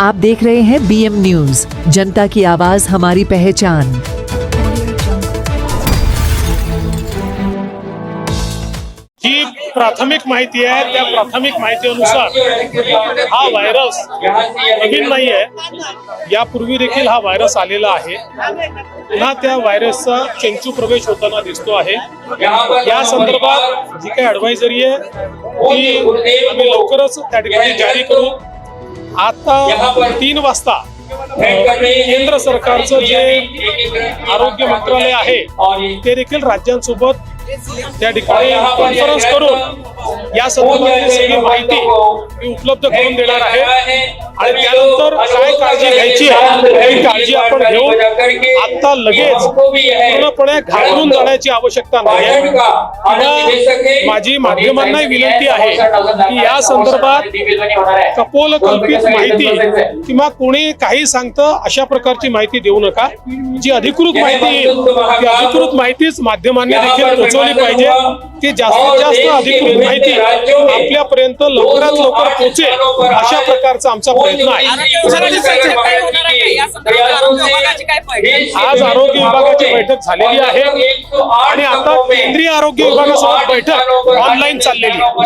आप देख रहे हैं BM न्यूज, जनता की आवाज हमारी पहचान। जी प्राथमिक माहिती आहे, त्या प्राथमिक माहितीनुसार हा व्हायरस नवीन नाही आहे, यापूर्वी देखील हा व्हायरस आलेला आहे। पुन्हा त्या व्हायरसचा चेंचू प्रवेश होताना दिसतो आहे। या संदर्भात जी काही ॲडवायझरी आहे ती आम्ही लवकरच त्या ठिकाणी जारी करू। आता 3 वाजता केंद्र सरकारचं जे आरोग्य मंत्रालय आहे ते देखील राज्यांसोबत त्या ठिकाणी कॉन्फरन्स करून या संदर्भातली सगळी माहिती मी उपलब्ध करून देणार आहे आणि त्यानंतर काय काळजी घ्यायची आहे ती काळजी आपण घेऊ। आता लगेच पूर्णपणे घाबरून जाण्याची आवश्यकता नाही। माझी माध्यमांनाही विनंती आहे की या संदर्भात कपोलकल्पित माहिती किंवा कोणी काही सांगतं अशा प्रकारची माहिती देऊ नका। जी अधिकृत माहिती येईल ती अधिकृत माहितीच माध्यमांनी देखील पोहोचवली पाहिजे की जास्तीत जास्त अधिकृत माहिती आपल्यापर्यंत लवकरात लवकर पोहोचेल अशा प्रकारचा आमचा प्रयत्न आहे। आज आरोग्य विभागाची बैठक झालेली आहे आणि आता केंद्रीय आरोग्य विभागासोबत बैठक ऑनलाईन चाललेली आहे।